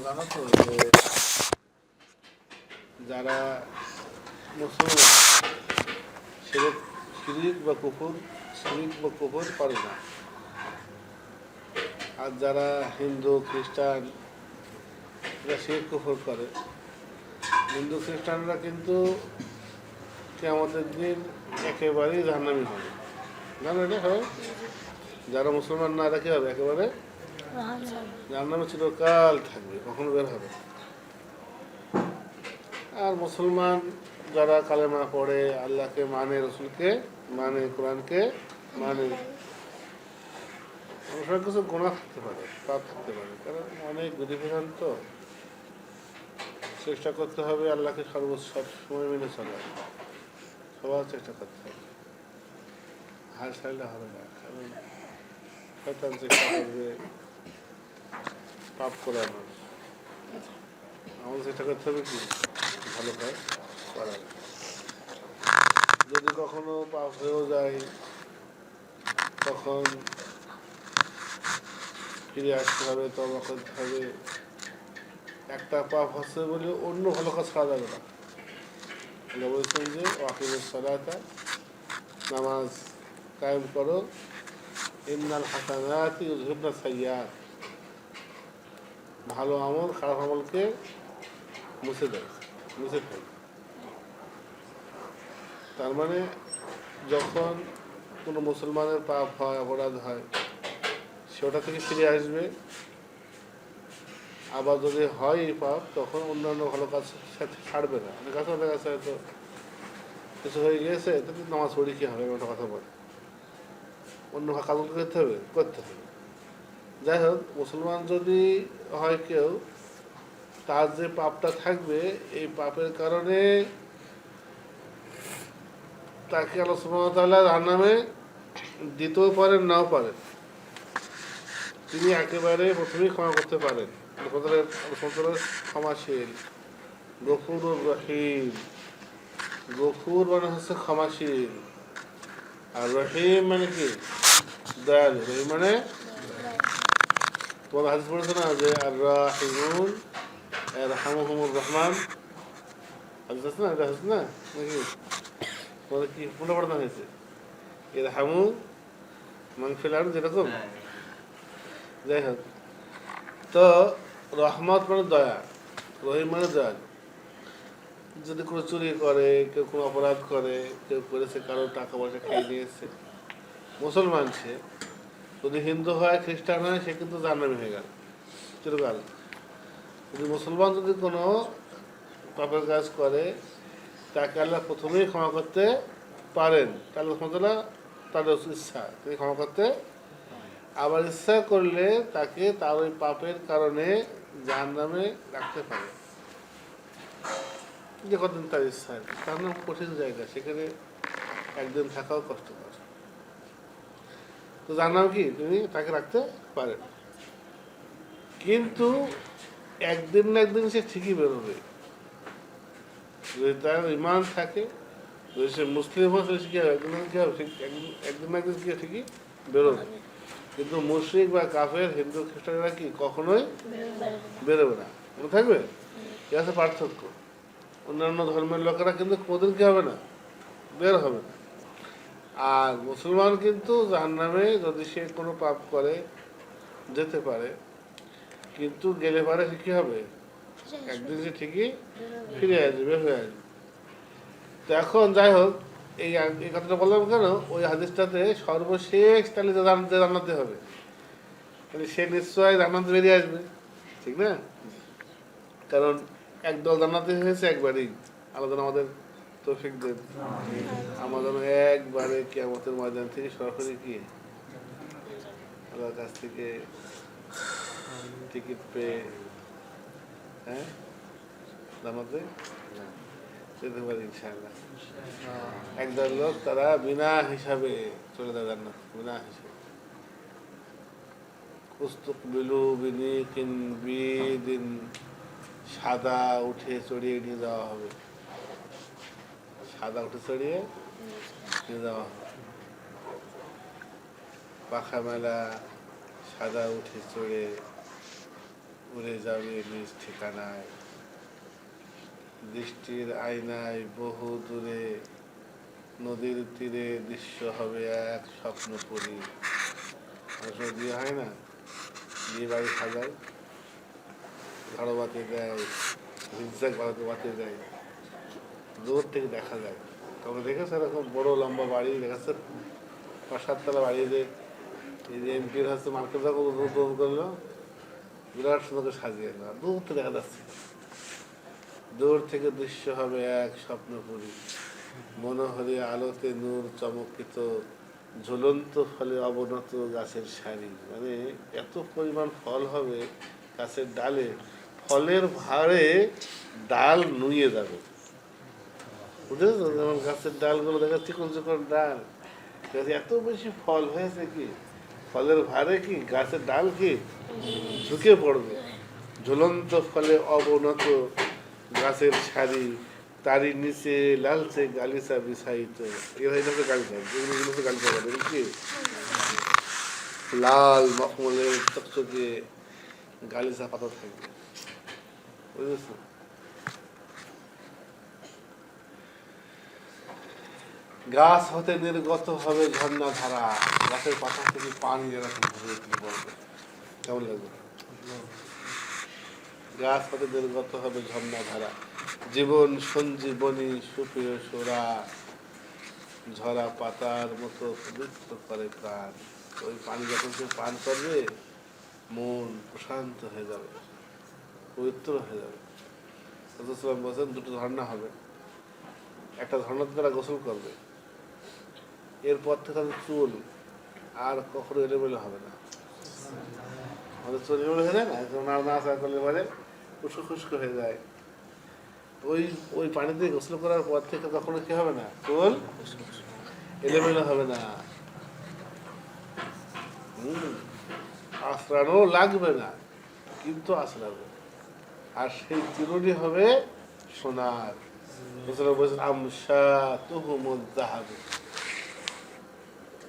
জানো তো যে যারা মুসলমান শিরিক বা কুফর করে না, আর যারা হিন্দু খ্রিস্টান এরা শিরিক কুফর করে। হিন্দু খ্রিস্টানরা কিন্তু কিয়ামতের দিন একেবারেই জাহান্নামী হবে, জানো এটা হয়। যারা মুসলমান না এরা কি হবে, একেবারে জাহান্নামে চিরকাল থাকবে, কখনো বের হবে। আর মুসলমান যারা কালেমা পড়ে, আল্লাহকে মানে, রসুলকে মানে, কোরআনকে মানে, অনেক কিছু গোনা থাকতে পারে, পাপ থাকতে পারে, কারণ অনেক বিধিবিধান তো চেষ্টা করতে হবে আল্লাহকে সব সময় মেনে চলার, সবার চেষ্টা করতে হবে। হাল ছাড়লে হবে না, কারণ শয়তান চেষ্টা করবে পাপ করানোর। আমাদের চেষ্টা করতে হবে কি ভালো কাজ করার। যদি কখনো পাপ হয়েও যায় তখন ফিরে আসতে হবে, তওবা করতে হবে। একটা পাপ হচ্ছে বলে অন্য ভালো কাজ করা যাবে না। আল্লাহ বলছেন যে ওয়াকিমুস সালাতা, নামাজ কায়েম করো, ইন্নাল হাসানাতি ইউযহিবনা সাইয়্যাত, ভালো আমল খারাপ আমলকে মুছে দেয়, মুছে ফেলে। তার মানে যখন কোনো মুসলমানের পাপ হয়, অপরাধ হয়, সেটা থেকে ফিরে আসবে। আবার যদি হয় এই পাপ, তখন অন্যান্য ভালো কাজ ছাড়বে না। অনেক কাছে অনেক কাছে হয়তো কিছু হয়ে গিয়েছে, তাহলে নামাজ পড়ি কী হবে, একটা কথা বলে অন্য কাজগুলো করতে হবে, করতে হবে। যাই হোক, মুসলমান যদি হয় কেউ, তার যে পাপটা থাকবে, এই পাপের কারণে তাকে আল্লাহ সুবহানাহু ওয়া তাআলা জাহান্নামে দিতেও পারেন, নাও পারেন। তিনি একেবারে প্রথমেই ক্ষমা করতে পারেন। ক্ষমাশীল, গফুরুর রহিম। গফুর মানে হচ্ছে ক্ষমাশীল, আর রহিম মানে কি দয়ালু। রহিম মানে তোমার হাদিস পড়েছো না যে আর রাহিমুন ইয়ারহামুহুমুর রহমান, হাদিস আছে না, এটা হাদিস না নাকি? তোমাদের কি পুনঃ পড়ানো হয়েছে ইরহামু মান ফিল আরদ, যেরকম। যাই হোক, তো রহমত মানে দয়া, রহিম মানে দয়ালু। যদি কোনো চুরি করে, কেউ কোনো অপরাধ করে, কেউ করেছে কারো টাকা পয়সা খেয়ে নিয়েছে, মুসলমান সে, যদি হিন্দু হয় খ্রিস্টান হয়, সে কিন্তু জাহান্নামী হয়ে গেল চিরকাল। যদি মুসলমান যদি কোনো পাপের কাজ করে, তাকে আল্লাহ প্রথমেই ক্ষমা করতে পারেন। তাহলে তাদের ইচ্ছা তিনি ক্ষমা করতে, আবার ইচ্ছা করলে তাকে তার ওই পাপের কারণে জাহান্নামে রাখতে পারে, যে কতদিন তার ইচ্ছা। তার নাম কঠিন জায়গা, সেখানে একদিন থাকাও কষ্টকর। তো জাহান্নাম কি তিনি তাকে রাখতে পারেন, কিন্তু একদিন না একদিন সে ঠিকই বেরোবে। যদি তার ইমান থাকে, যদি সে মুসলিম হয়, সে কি হবে, একদিন কি হবে, একদিন না একদিন কি ঠিকই বেরোবে। কিন্তু মুশরিক বা কাফের, হিন্দু খ্রিস্টানরা কি কখনোই বেরোবে না, মনে থাকবে। এ আছে পার্থক্য। অন্যান্য ধর্মের লোকেরা কিন্তু কোনোদিন কি হবে না, বের হবে না। আর মুসলমান কিন্তু জাহান্নামে যদি সে কোনো পাপ করে যেতে পারে, কিন্তু গেলে পারে সে কী হবে, একদিন সে ঠিকই ফিরে আসবে, বের হয়ে আসবে। তো এখন যাই হোক, এই কথাটা বললাম কেন, ওই হাদিসটাতে সর্বশেষ তাহলে জান্নাতে হবে, তাহলে সে নিশ্চয় জান্নাতে বেরিয়ে আসবে, ঠিক না? কারণ একদল জান্নাতে হয়েছে একবারই। আল্লাহ আমাদের তৌফিক দেন, আমাদের একবারে কিয়ামতের ময়দান থেকে সরাসরি কি আল্লাহর কাছ থেকে টিকিট পেয়ে, হ্যাঁ, জান্নাতে যেতে পারি ইনশাআল্লাহ। একদল লোক তারা বিনা হিসাবে চলে যায় জান্নাত, বিনা হিসাবে। উস্তুকবিলু বিনিকিন বিদিন, সাদা উঠে চড়িয়ে নিয়ে যাওয়া হবে, সাদা উঠে চড়িয়ে নিয়ে যাওয়া হবে। পাখা মেলা সাদা উঠে চড়ে উড়ে যাবে নিজ ঠিকানায়, দৃষ্টির আয়নায় বহু দূরে নদীর তীরে দৃশ্য হবে এক স্বপ্নপুরী। আসলে বিয়ে হয় না, বিয়ে বাড়ি সাজায়, ঝাড়ো বাতি দেয়, ঝিকঝাক বাতি দেয়, দূর থেকে দেখা যায়। তবে দেখেছো এরকম বড় লম্বা বাড়ি দেখেছো, 5-7 তলা বাড়ি, যে এই যে এমপির হচ্ছে মার্কেট যখন উদ্বোধন করলো, বিরাট সুন্দর সাজিয়ে এলো, দূর থেকে দেখা যাচ্ছে, দূর থেকে দৃশ্য হবে এক স্বপ্নপুরী, মনোহরি আলোতে নূর চমকিত, ঝুলন্ত ফলে অবনত গাছের সারি। মানে এত পরিমাণ ফল হবে গাছের ডালে, ফলের ভারে ডাল নুয়ে যাবে, বুঝেছো? যেমন গাছের ডালগুলো দেখা চিকন চিকন ডাল, এত বেশি ফল হয়েছে কি ফলের ভারে কি গাছের ডাল কি ঝুঁকে পড়বে, ঝুলন্ত ফলে অবনত গাছের সারি, তারই নিচে লালচে গালিচা বিছাইত। এরা এটা গালিচা, এগুলো গালিচা বলে কি, লাল মখমলের চকচকে গালিচা পাতা থাকবে, বুঝেছো? গাছ হতে নির্গত হবে ঝর্ণা ধারা, গাছের পাতা থেকে পানি এরকম পড়বে, কেমন লাগবে? গাছ হতে নির্গত হবে ঝর্ণা ধারা, জীবন সঞ্জীবনী সুপ্রিয় সোরা, ঝরা পাতার মতো পবিত্র করে প্রাণ। ওই পানি যখন কেউ পান করবে মন প্রশান্ত হয়ে যাবে, পবিত্র হয়ে যাবে। বলছেন দুটো ঝর্ণা হবে, একটা ঝর্ণাতে তারা গোসল করবে, এরপর থেকে তাদের চুল আর কখনো এলোমেলো হবে না। আমাদের চুল এলোমেলো হয়ে যায় না, নাচা করলে পরে উস্কো খুস্কো হয়ে যায়, ওই ওই পানিতে গোসল করার পর থেকে কখনো কি হবে না, চুল এলোমেলো হবে না, আশ্রানো লাগবে না, কিন্তু আশ্রাবে। আর সেই চিরুনি হবে সোনার, আমসা তুহুমুল যাহাব,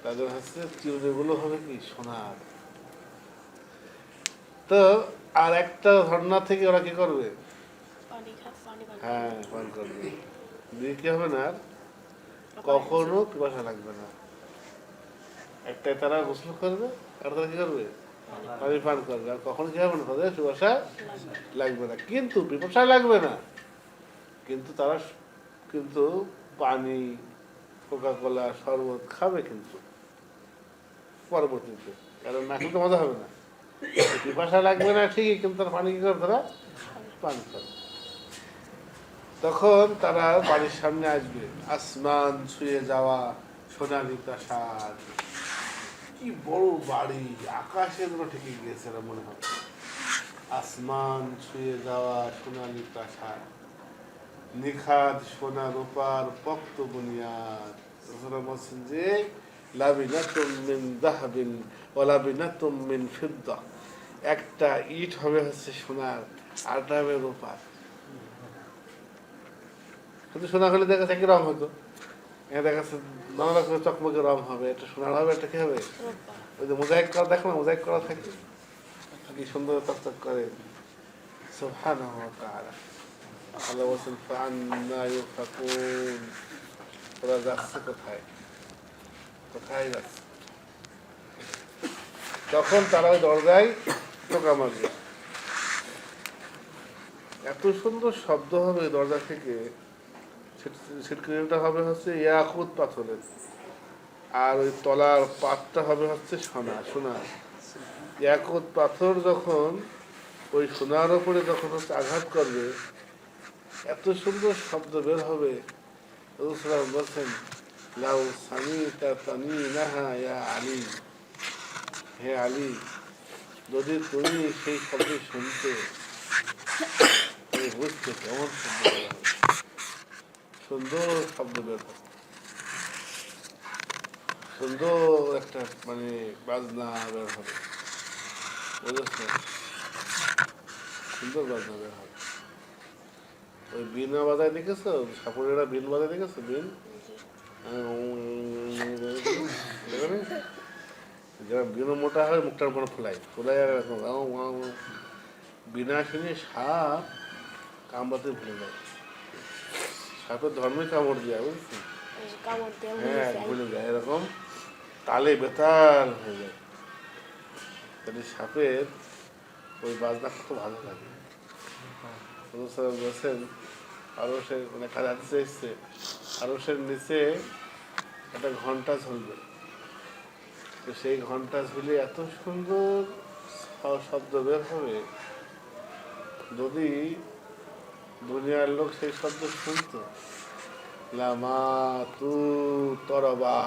তাদের হচ্ছে চিরুনিগুলো হবে কি সোনার। তো আর একটা ঝর্ণা থেকে ওরা কি করবে, হ্যাঁ পান করবে, দিয়ে কি হবে না, কখনো পিপাসা লাগবে না। একটাই তারা গোসল করবে আর তারা কি করবে, পানি পান করবে, আর কখনো কি হবে না, তাদের পিপাসা লাগবে না। কিন্তু পিপাসা লাগবে না, কিন্তু তারা কিন্তু পানি, কোকা-কোলা, শরবত খাবে কিন্তু পরবর্তীতে, কারণ না খেলে তো মজা হবে না। পিপাসা লাগবে না ঠিকই, কিন্তু তারা পানি কি করে, তারা পান করে। তখন তারা বাড়ির সামনে আসবে, আসমান ছুঁয়ে যাওয়া সোনালি প্রাসাদ, কি বড় বাড়ি, আকাশের উপর ঠেকে গিয়েছে এরা মনে হয়। আসমান ছুঁয়ে যাওয়া সোনালি প্রাসাদ, নিখাদ সোনা রূপার পক্ত বুনিয়াদ। বলছেন যে লাবিনাতুম মিন যাহাবিন ওয়া লাবিনাতুম মিন ফিদ্দা, একটা ইট হবে হচ্ছে সোনার, আরটা হবে রূপার। কিন্তু সোনা হলে দেখা যাচ্ছে একই রং হতো, এখানে দেখা যাচ্ছে নানা রকমের চকমকে রং হবে, একটা সোনার হবে, একটা কি হবে, ওই যে মোজাইক করা, দেখো না মোজাইক করা থাকে, কি সুন্দর চকচক করে। সুবহানাহু ওয়া তাআলা আল্লাহ বলছেন ফাআন্না ইউফাকুন, ওরা যাচ্ছে কোথায়, কোথায় যাচ্ছে? তখন তারা ওই দরজায় টোকা মারবে, এত সুন্দর শব্দ হবে দরজা থেকে, ছিটকিনিটা হবে হচ্ছে ইয়াকুত পাথরের, আর ওই তলার পাতটা হবে হচ্ছে সোনা। সোনা ইয়াকুত পাথর যখন ওই সোনার উপরে যখন হচ্ছে আঘাত করবে, এত সুন্দর শব্দ বের হবে। রাসূলুল্লাহ বলছেন লাউ সামিতা তানিনাহা ইয়া আলী, হে আলী, যদি তুমি সেই শব্দ শুনতে, তুমি বুঝতে কেমন শব্দ বের হবে, সুন্দর শব্দ বের হবে, সুন্দর একটা মানে বাজনা বের হবে, বুঝেছো? সুন্দর বাজনা বের হবে। ওই বিন বাজায় দেখেছো, সাপুরেরা বিন বাজায় দেখেছো, বিন যারা বিন মোটা হয় মুখটার উপর ফুলাই ফুলাই, আর এরকম বিনাশিনী সাপ কামড়াতে ভুলে যায়। সাপের ধর্মে কামড় দেওয়া, বুঝছেন? হ্যাঁ, ভুলে যায়, এরকম তালে বেতাল হয়ে যায়। তাহলে সাপের ওই বাজনা কত ভালো লাগে। বলছেন আরশের মানে কাজে হাদিসে এসছে, আরশের নিচে একটা ঘন্টা ঝুলবে। তো সেই ঘন্টা ঝুলে এত সুন্দর শব্দ বের হবে, যদি দুনিয়ার লোক সেই শব্দ শুনত, লামা তু তরবা,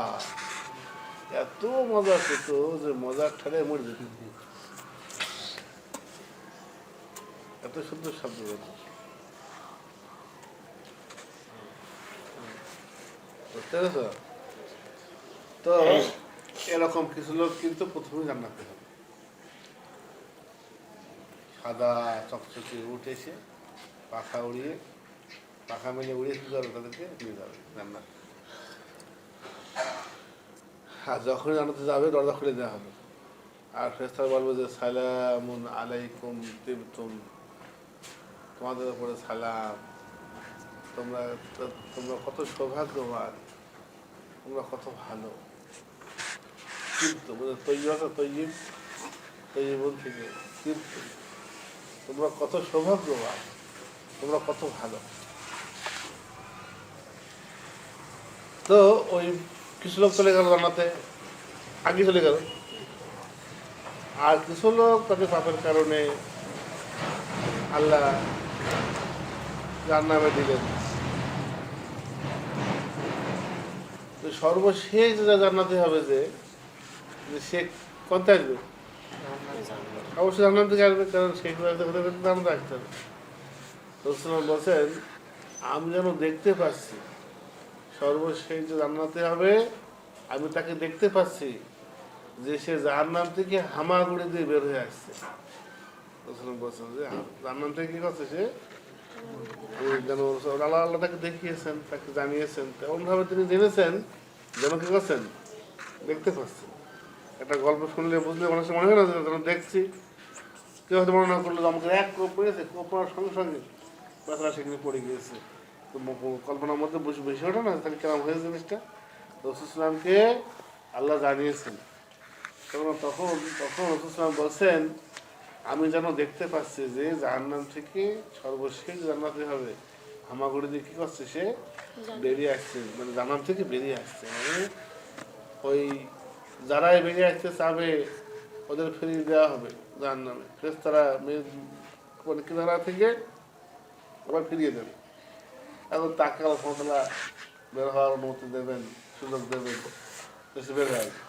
এত মজা পেত যে মজার ঠারে মরে যেত। এত সুন্দর শব্দ বের হবে। বুঝতে পেরেছ? তো এরকম কিছু লোক কিন্তু প্রথমে জান্নাতে হবে। সাদা চকচকে উঠেছে, পাখা উড়িয়ে, পাখা মেলে উড়িয়ে কি করবে, তাদেরকে নিয়ে যাবে জান্নাত। আর যখন জান্নাতে যাবে দরজা খুলে দেওয়া হবে, আর ফেরেশতারা বলবে যে সালামুন আলাইকুম তিবতুম, তোমাদের উপরে সালাম, তোমরা তোমরা কত সৌভাগ্যবান, তোমরা কত ভালো। কিন্তু তৈরি তৈরিবন থেকে কিন্তু তোমরা কত সৌভাগ্যবান, তোমরা কত ভালো। তো ওই কিছু লোক চলে গেল জান্নাতে, আগে চলে গেল। আর কিছু লোক তাদের পাপের কারণে আল্লাহ জাহান্নামে দিলেন। তো সর্বশেষ যে জান্নাতে হবে, যে সে কোনটা আসবে, অবশ্যই জান্নাত থেকে আসবে, কারণ সেই জান্নাতে আসতে হবে। রসুল বলছেন আমি যেন দেখতে পাচ্ছি সর্বশেষ যে জান্নাতে হবে, আমি তাকে দেখতে পাচ্ছি যে সে জাহান্নাম থেকে হামাগুড়ি দিয়ে বের হয়ে আসছে। রসুল বলছেন যে জাহান্নাম থেকে কি করছে সে, যেন আল্লাহ আল্লাহ তাকে দেখিয়েছেন, তাকে জানিয়েছেন, তেমনভাবে তিনি জেনেছেন যেন কি করছেন, দেখতে পাচ্ছেন। একটা গল্প শুনলে বুঝলে অনেক সময় মনে হয় না যেন দেখছি। কেউ হয়তো মনে না করলো আমাকে এক কোপ পড়েছে, কোপ পড়ার সঙ্গে সঙ্গে ব্যথাটা সেখানে পড়ে গিয়েছে। তো কল্পনার মধ্যে বেশি ওঠে না, তাহলে কেমন হয়েছে জিনিসটা। রসুল ইসলামকে আল্লাহ জানিয়েছেন। তখন তখন তখন রসুল ইসলাম বলছেন আমি যেন দেখতে পাচ্ছি যে জাহান্নাম থেকে সর্বশেষ জান্নাতে হবে, হামাগুড়ি দিয়ে কি করছে, সে বেরিয়ে আসছে, মানে জাহান্নাম থেকে বেরিয়ে আসছে। মানে ওই যারাই বেরিয়ে আসতে চাবে ওদের ফিরিয়ে দেওয়া হবে জাহান্নামে। ফেরেশতারা মানে কিনারা থেকে আবার ফিরিয়ে দেবে। এখন তাকে আল্লাহ বের হওয়ার অনুমতি দেবেন, সুযোগ দেবেন, সে বের হয়ে আসবে।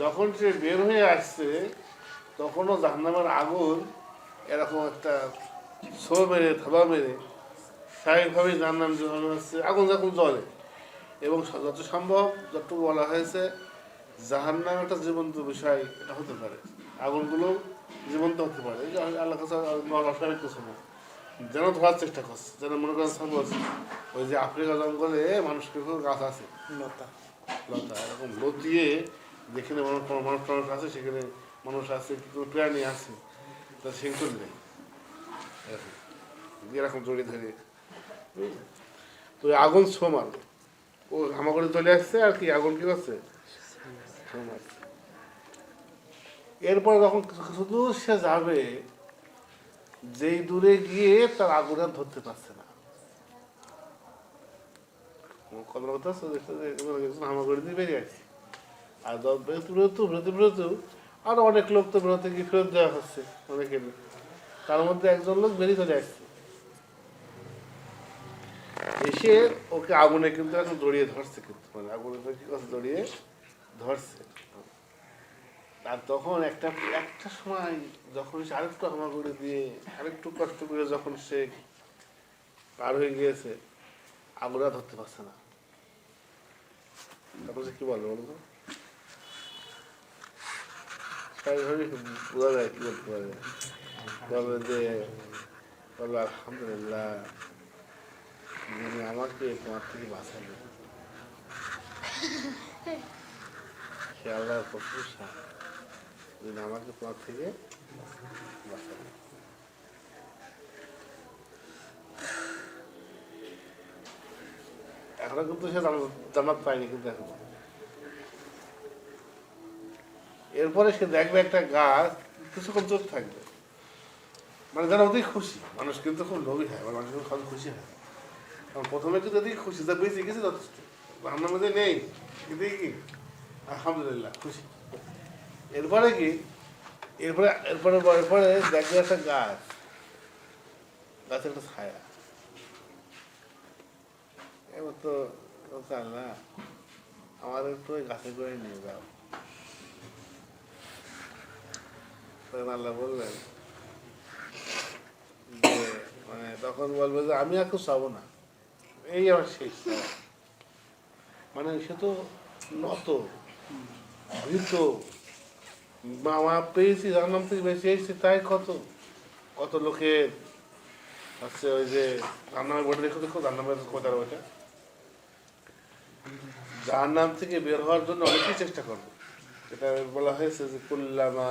যখন সে বের হয়ে আসছে তখনও জাহান্নামের আগুন এরকম একটা ছো মেরে থাবা মেরে স্বাভাবিকভাবেই জাহান্নাম যেভাবে হচ্ছে আগুন যখন জ্বলে, এবং যত সম্ভব যতটুকু বলা হয়েছে জাহান্নাম একটা জীবন্ত বিষয়, এটা হতে পারে, আগুনগুলো জীবন্ত হতে পারে। আল্লাহ কাছে অস্বাভাবিক কিছু না, যেন ধরার চেষ্টা করছে। যেন মনে করেন সাপোজ ওই যে আফ্রিকা জঙ্গলে মানুষকে গাছ আছে, লতা লতা এরকম লতিয়ে যেখানে মানুষ টানুষ আছে, সেখানে মানুষ আছে, কিছু প্রাণী আছে, তা সেগুলো নেই এরকম জড়িয়ে ধরে। তো আগুন ছো মারবে, ও হামাগুড়ি চলে আসছে আর কি, আগুন কি করছে, ছো মারছে। এরপর যখন শুধু সে যাবে, যেই দূরে গিয়ে তার আগুন আর ধরতে পারছে না, হামাগুড়ি দিয়ে বেরিয়ে আসছে। আর বেরোতে আরো অনেক লোক তো বেরোতে গিয়ে ফেরত দেওয়া হচ্ছে অনেকের। তার মধ্যে একজন লোক বেরিয়ে চলে আসছে, এসে ওকে আগুনে কিন্তু এখন জড়িয়ে ধরছে, কিন্তু মানে আগুনে কি কথা জড়িয়ে ধরছে। আর তখন একটা একটা সময় যখন সে আরেকটু হামাগুড়ি দিয়ে আরেকটু কষ্ট করে যখন সে পার হয়ে গিয়েছে, আগুনটা ধরতে পারছে না। তারপর সে কি বলবে বলতো, বোঝা যায় কি বলতে পারে, বলবে যে বলবে আলহামদুলিল্লাহ যিনি আমাকে তোমার থেকে বাঁচাবে, সে আল্লাহর প্রশংসা, যিনি আমাকে তোমার থেকে বাঁচাবে। এখনো কিন্তু সে জান্নাত পায়নি, কিন্তু এখনো। এরপরে সে দেখবে একটা গাছ কিছুক্ষণ চোখ থাকবে, মানে যেন ওতেই খুশি। মানুষ কিন্তু খুব লোভী হয়, মানুষ কিন্তু খুব খুশি হয়। কারণ প্রথমে কিন্তু ওদিকে খুশি, যা বেঁচে গেছে যথেষ্ট, রান্নার মধ্যে নেই, কিন্তু কি আলহামদুলিল্লাহ খুশি। এরপরে কি, এরপরে এরপরে এরপরে দেখবে একটা গাছ, গাছের একটা ছায়া। এবার তো আল্লাহ আমার একটু ওই গাছে করে নিয়ে যাও। তখন আল্লাহ বললেন যে, মানে তখন বলবে যে আমি আর কিছু চাবো না, এই আমার শেষ চাওয়া। মানে সে তো নত, ভীত, মা পেয়েছি, জানলাম থেকে বেঁচে এসেছি, তাই কত কত লোকের হচ্ছে ওই যে জাহান্নামের বইটা দেখো, দেখো জাহান্নামের কোথার ওইটা, জাহান্নাম থেকে বের হওয়ার জন্য অনেকেই চেষ্টা করবে। এটা বলা হয়েছে যে কুল্লামা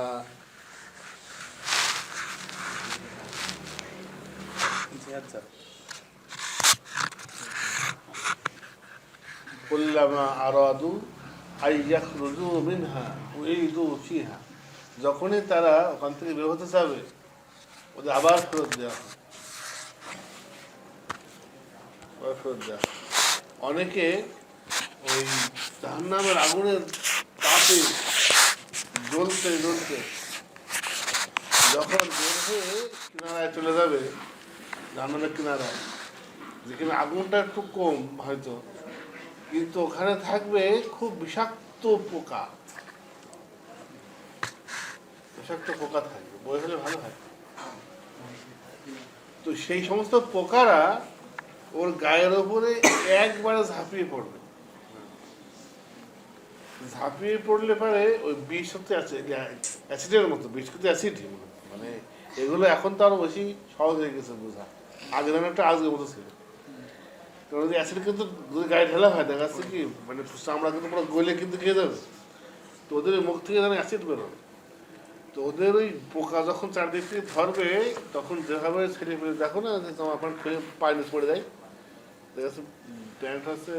কুল্লামা আরাদু আই ইয়াখরুজু মিনহা উইদু ফিহা, যখনই তারা ওখান থেকে বের হতে চাবে ওদের আবার ফেরত দেওয়া হয়, আবার ফেরত দেওয়া হয়। অনেকে ওই জাহান্নামের আগুনের তাপে জ্বলতে জ্বলতে যখন বের হয়ে কিনারায় চলে যাবে, জাহান্নামের কিনারায়, যেখানে আগুনটা একটু কম হয়তো, কিন্তু ওখানে থাকবে খুব বিষাক্ত পোকা, বিষাক্ত পোকা থাকবে, বই হলে ভালো হয়। তো সেই সমস্ত পোকারা ওর গায়ের ওপরে একবারে ঝাঁপিয়ে পড়বে, ঝাঁপিয়ে পড়লে পরে ওই বিষ হচ্ছে অ্যাসিডের মতো, বিষ কিন্তু অ্যাসিডই, মানে এগুলো এখন তো আরো বেশি সহজ হয়ে গেছে বোঝা, আগে যেন একটা আজকের মতো ছিল। কারণ অ্যাসিড কিন্তু যদি গায়ে ঢেলা হয় দেখা যাচ্ছে কি, মানে চামড়া কিন্তু পুরো গলে কিন্তু খেয়ে যাবে। তো ওদের মুখ থেকে যেন অ্যাসিড বেরোবে। তো ওদের ওই পোকা যখন চারদিক থেকে ধরবে, তখন যেভাবে ছেড়ে ফেলে, দেখো না যে তোমার আপনার খুলে পায়ে নিচ পড়ে যায়, দেখা যাচ্ছে প্যান্ট হচ্ছে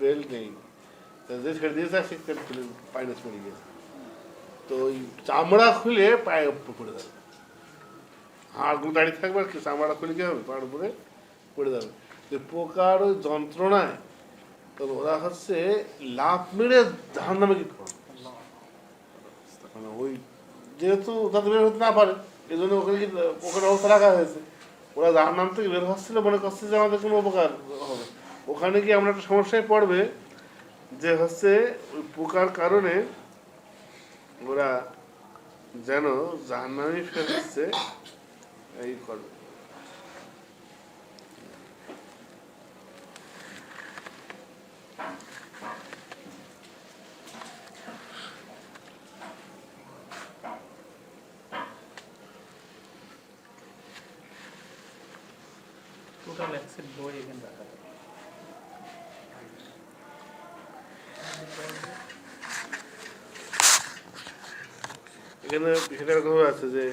বেল্ট নেই, যে ছেড়ে দিয়েছে সে খুলে পায়ে নিচ পড়ে গিয়েছে। তো ওই চামড়া খুলে পায়ে পড়ে যাবে, হাড়গুলো দাঁড়িয়ে থাকবে, আর কি চামড়া খুলে কি হবে, পায়ের উপরে পড়ে যাবে। যে পোকার ওই যন্ত্রণায় তো ওরা হচ্ছে লাফ মেরে জাহান্নামে কি করবে, মানে ওই যেহেতু যাতে বের হতে না পারে এই জন্য ওখানে কি পোকার অবস্থা রাখা হয়েছে। ওরা জাহান্নাম থেকে বের হচ্ছিল মনে করছে যে আমাদের কোনো উপকার হবে, ওখানে গিয়ে আমরা একটা সমস্যায় পড়বে যে হচ্ছে ওই পোকার কারণে ওরা যেন জাহান্নামে ফেলছে এই করবে। টোটাল অ্যাক্সেট বই এখানে রাখা থাকে। এখানে বিষয়টা এরকম আছে যে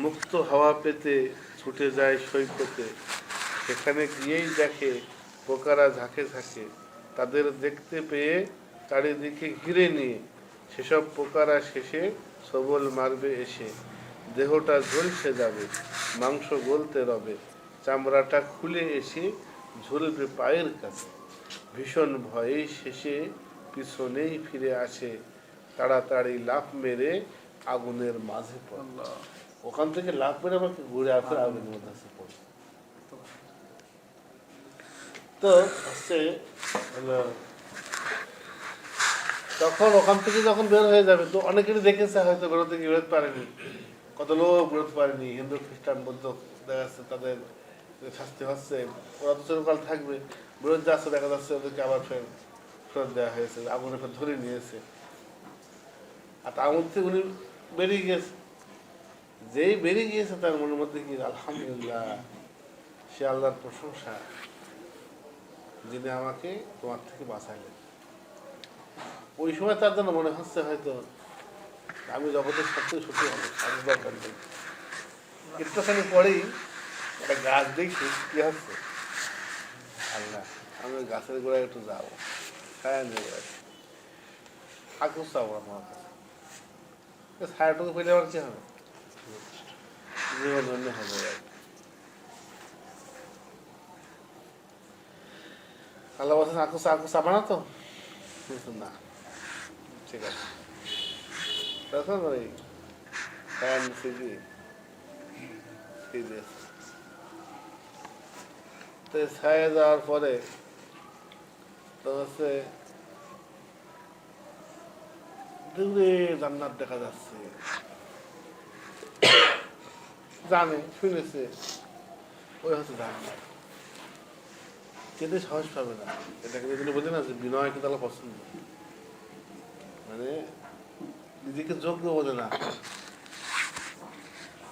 মুক্ত হাওয়া পেতে ছুটে যায় সৈকতে, সেখানে গিয়েই দেখে পোকারা ঝাঁকে ঝাঁকে, তাদের দেখতে পেয়ে চারিদিকে ঘিরে নিয়ে সেসব পোকারা শেষে সবল মারবে এসে, দেহটা ঝলসে যাবে, মাংস গলতে রবে, চামড়াটা খুলে এসে ঝুলবে পায়ের কাছে, ভীষণ ভয়ে শেষে পিছনেই ফিরে আসে, তাড়াতাড়ি লাফ মেরে আগুনের মাঝে পড়ে। ওখান থেকে লাফ মেরে আমাকে ঘুরে আসে আগুনের মধ্যে আসে পড়ে। তো হচ্ছে তখন ওখান থেকে যখন বের হয়ে যাবে, তো অনেকেরই দেখেছে হয়তো বেরোতে গিয়ে বেরোতে পারেনি, কত লোক বেরোতে পারেনি, হিন্দু খ্রিস্টান বৌদ্ধ দেখা যাচ্ছে তাদের শাস্তি হচ্ছে, ওরা তো চিরকাল থাকবে, বেরোতে যাচ্ছে দেখা যাচ্ছে ওদেরকে আবার ফেরত দেওয়া হয়েছে, আগুনে ফের ধরে নিয়েছে। আর তার মধ্যে উনি বেরিয়ে গিয়েছে, যেই বেরিয়ে গিয়েছে তার মনের মধ্যে কি আলহামদুলিল্লাহ, সে আল্লাহর প্রশংসা যিনি আমাকে তোমার থেকে বাঁচাইলেন। ওই সময় তার জন্য মনে হচ্ছে হয়তো আমি জগতের সবচেয়ে সুখী হবে সাজু দরকার নেই। একটুখানি পরেই একটা গাছ দেখছি কি হচ্ছে, আল্লাহ আমি ওই গাছের গোড়ায় একটু যাবো, ছায়া নেবো, ঠাকুর চাবো আমার কাছে, ছায়াটুকু পেলে আমার কি হবে, জীবন ধন্য হবে। আল্লাহ বলছেন আকুস আকুস চাবা না তো, না ঠিক আছে। তখন ওই ছায়া নিচে গিয়ে তো ছায়া যাওয়ার পরে তো হচ্ছে দূরে জান্নাত দেখা যাচ্ছে, জানে শুনেছে ওই হচ্ছে জান্নাত, কিন্তু সাহস পাবে না। এটাকে যদি বলি না যে বিনয় কিন্তু আল্লাহ পছন্দ, মানে নিজেকে যোগ্য বলে না,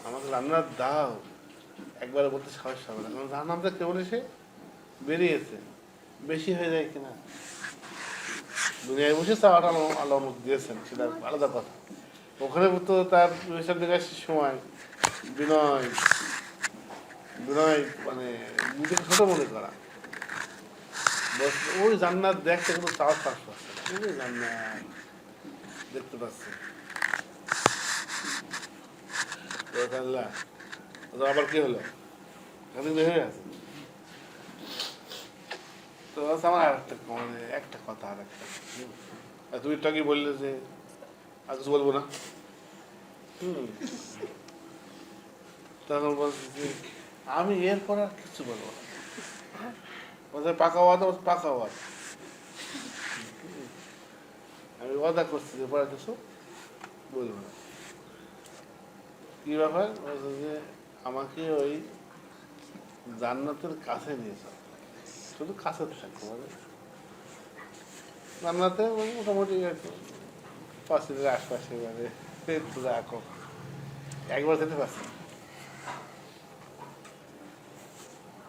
আমাকে জান্নাত দাও একবারে বলতে সাহস পাবে না, কারণ জান্নাতটা কেবল এসে বেরিয়েছে, বেশি হয়ে যায় কিনা। দুনিয়ায় বসে চাওয়াটা আল্লাহ দিয়েছেন সেটা আলাদা কথা, ওখানে তো তার হিসাব নিকাশের সময় বিনয় বিনয় মানে নিজেকে ছোট মনে করা, ওই জান্নাত দেখতে কিন্তু চাওয়ার চাষ পাচ্ছে না, ওই জান্নাত দেখতে পাচ্ছে। আবার কি হলো হয়ে আছে। তো আমার আর একটা মানে একটা কথা আর একটা, তুমি একটু আগে বললে যে আর কিছু বলবো না, তখন বলছি যে আমি এরপর আর কিছু বলবো না, বলছে পাকা ওয়াদা, পাকা ওয়াদা, আমি ওয়াদা করছি যে পরে কিছু বলবো না। কি ব্যাপার, বলছে যে আমাকে ওই জান্নাতের কাছে নিয়ে যাও, শুধু কাছে থাকবো, মানে জান্নাতে মানে মোটামুটি পাশের আশপাশে, মানে রাখো, একবার যেতে পারছি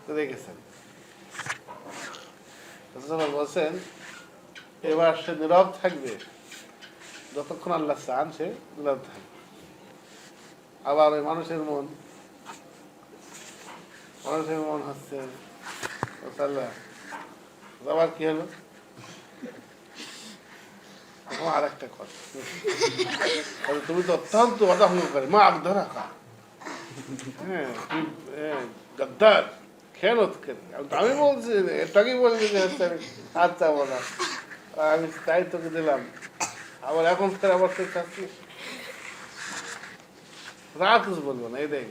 তো দেখেছেন। বলছেন এবার সে নীরব থাকবে যতক্ষণ আল্লাহ চান, সে নীরব থাকবে। আবার ওই মানুষের মন হচ্ছে আল্লাহ, আবার কি হলো, আর একটা কথা, তুমি তো অত্যন্ত অদাহঙ্কারী মা আগ ধরা খা, হ্যাঁ তুই গদ্দার খেয়ালত করি, আমি বলছি এটাকেই বলছি যে আচ্ছা বলা, আমি তাই তোকে দিলাম, আবার এখন ফের আবার তুই খাচ্ছিস, রাত বলবো না, এটাই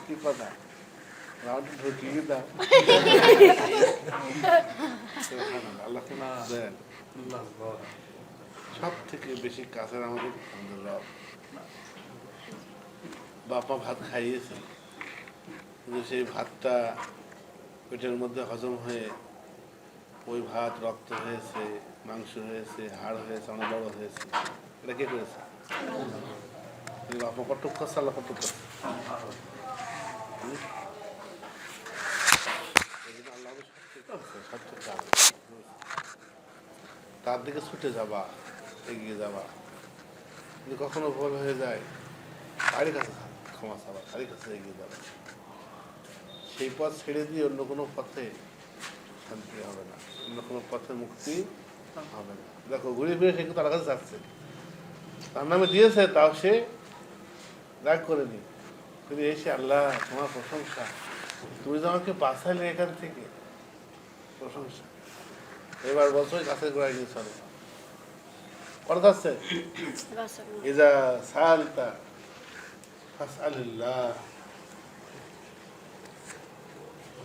কি কথা, ঢুকিয়ে দাও। আল্লাহ সব থেকে বেশি কাছের আমাদের রব। বাপা ভাত খাইয়েছে, কিন্তু সেই ভাতটা পেটের মধ্যে হজম হয়ে ওই ভাত রক্ত হয়েছে, মাংস হয়েছে, হাড় হয়েছে, অনেক বড় হয়েছে, এটা কে করেছে? বাপা কটক করছে, আল্লাহ কটক করছে। তার দিকে ছুটে যাবা, এগিয়ে যাবা, যদি কখনো ভুল হয়ে যায় তারই কাছে ক্ষমা চাবা, তারই কাছে এগিয়ে যাবা, সেই পথ ছেড়ে দিয়ে অন্য কোনো পথে শান্তি হবে না, অন্য কোনো পথে মুক্তি হবে না। দেখো ঘুরে ফিরে সে তার কাছে যাচ্ছে, তার নামে দিয়েছে, তাও সে রাগ করেনি, কিন্তু এসে আল্লাহ তোমার প্রশংসা, তুমি যে আমাকে বাঁচাইলে এখান থেকে, প্রশংসা। এবার বছর গাছের গোড়ায় নিয়ে চলো, কথা আছে ইজা সালতা ফাসআলিল্লাহ,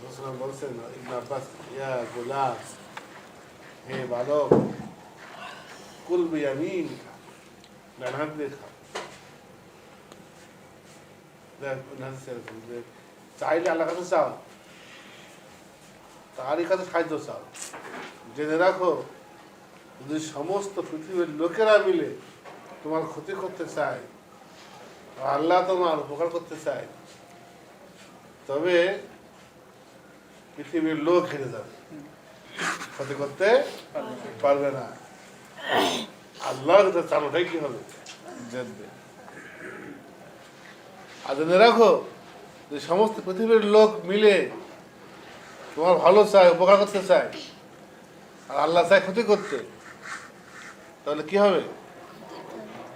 রাসূলুল্লাহ বলছেন ইবনে আব্বাস, ইয়া গোলাম, হে বালক, কুল বিয়ামিনিকা, ডান হাত দিয়ে খাও। চাইলে আল্লাহ কাছে চাও, তারই কাছে সাহায্য চাও। জেনে রাখো যদি সমস্ত পৃথিবীর লোকেরা মিলে তোমার ক্ষতি করতে চায়, আল্লাহ তোমার উপকার করতে চায়, তবে পৃথিবীর লোক হেরে যাবে, ক্ষতি করতে পারবে না। আল্লাহর কাছে চানোটাই কি হবে? জিতবে। আর জেনে রাখো যে সমস্ত পৃথিবীর লোক মিলে তোমার ভালো চায়, উপকার করতে চায়, আর আল্লাহ চায় ক্ষতি করতে, তাহলে কি হবে?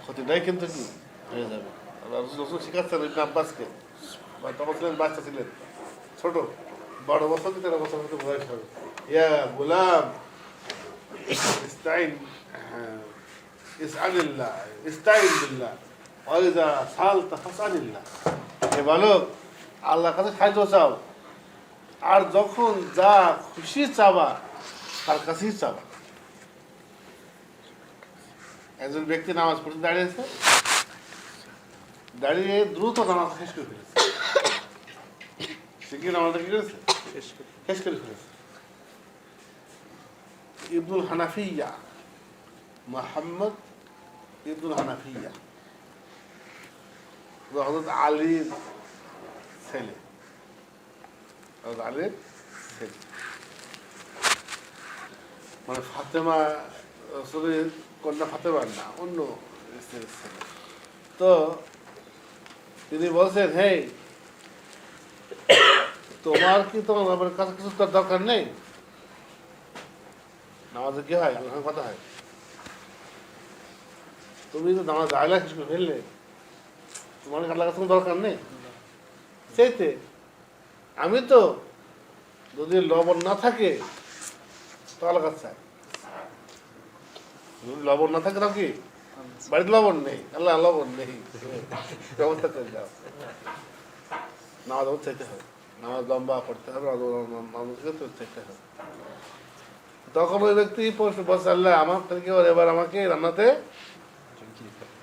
ক্ষতিটাই কিন্তু কি হয়ে যাবে। আল্লাহ রসুল শিখাচ্ছেন ইবনে আব্বাসকে, তখন ছিলেন বাচ্চা, ছিলেন ছোট, 12 বছর কি 13 বছর হয়তো বয়স হবে। ইয়া গোলাম ইস্তাইন, ইসআলিল্লাহ, ইস্তাইন বিল্লাহ, ওয়াইজা সালতা ফাসআলিল্লাহ। হে বালক, আল্লাহর কাছে সাহায্য চাও, আর যখন যা খুশি চাবা তার কাছেই চাবা। একজন ব্যক্তি নামাজ পড়তে দাঁড়িয়েছে, দাঁড়িয়ে দ্রুত নামাজ শেষ করে ফেলেছে। সে কি নামাজটা কি করেছে? শেষ করে ফেলেছে। ইবনুল হানাফিয়া, মুহাম্মদ ইবনুল হানাফিয়া, হযরত আলীর ছেলে, হযরত আলীর ছেলে, মানে ফাতেমা রাসূলের কন্যা ফাতেমার না, অন্য স্ত্রীর ছেলে। তো তিনি বলছেন, হে তোমার কি তোমার বাবার কাছে কিছু তার দরকার নেই? নামাজে কি হয়, কথা হয়, তুমি তো নামাজ আয়লা কিছু ফেললে, তোমার আল্লাহর কাছে দরকার নেই। সেইতে আমি তো যদি লবণ না থাকে তো আল্লাহর কাছে চাই, যদি লবণ না থাকে তাও কি বাড়িতে লবণ নেই, আল্লাহ লবণ নেই, ব্যবস্থা করে দাও। নামাজ চাইতে হবে, নামাজ লম্বা পড়তে হবে, মানুষকে তো চাইতে হবে। তখন ওই ব্যক্তি প্রশ্ন বলছে, আল্লাহ আমার থেকে এবার আমাকে রান্নাতে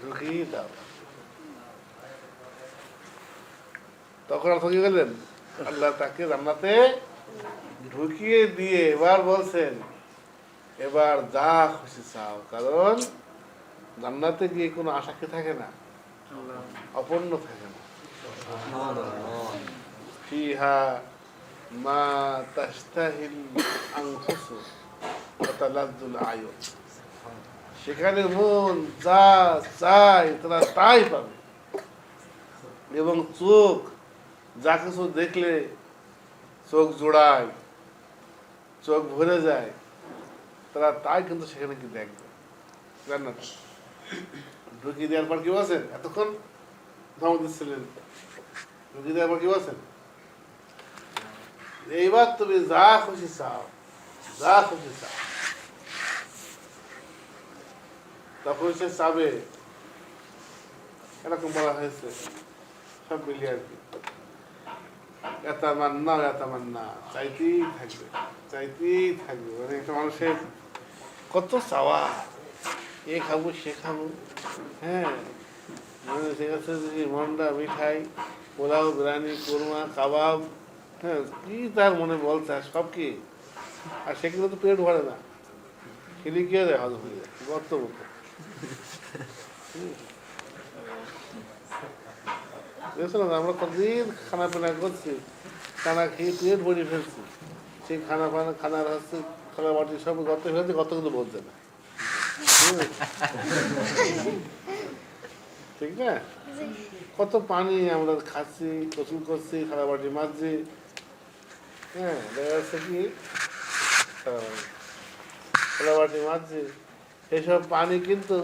ঢুকিয়ে দাও। তখন আর কি গেলেন, আল্লাহ তাকে রান্নাতে ঢুকিয়ে দিয়ে এবার বলছেন, এবার যা খুশি চাও, কারণ জান্নাতে গিয়ে কোনো আশা কি থাকে না, অপূর্ণ থাকে না। ফিহা মা তাশতাহিল আনফুসু ওয়া তালাজ্জুল আয়ুন, সেখানে মন যা চায় তারা তাই পাবে, এবং চোখ যা কিছু দেখলে চোখ জোড়ায়, চোখ ভরে যায়, তারা তাই কিন্তু সেখানে কি দেখবে। জান্নাত ঢুকিয়ে দেওয়ার পর কি বলছেন, এতক্ষণ ধমক দিচ্ছিলেন, ঢুকিয়ে দেওয়ার পর কি বলছেন, এইবার তুমি যা খুশি চাও, যা খুশি চাও। তখন সে চাবে, এরকম বলা হয়েছে, সব মিলিয়ে আর কি, এতামান্না, চাইতেই থাকবে, চাইতেই থাকবে। মানে একটা মানুষের কত চাওয়া, এ খাবো সে খাবো, হ্যাঁ, মানে ঠিক আছে, মন্ডা, মিঠাই, পোলাও, বিরিয়ানি, কোরমা, কাবাব, হ্যাঁ, কি তার মনে বলতে সব কি, আর সেগুলো তো পেট ভরে না, খেলে কি হয়ে যায়, হজম হয়ে যায়, গর্ত মতো। দেখছিলাম আমরা কতদিন খানা পিনা করছি, খানা খেয়ে পেট ভরিয়ে ফেলছি, সেই খানার হচ্ছে খানা বাটি সব গর্তে ফেলছি, গর্ত কিন্তু বলছে না, ঠিক না? কত পানি আমরা খাচ্ছি, গোসল করছি, খানা বাটি মাজছি, হ্যাঁ, দেখা যাচ্ছে কি খানা বাটি মাজছি, এইসব পানি কিন্তু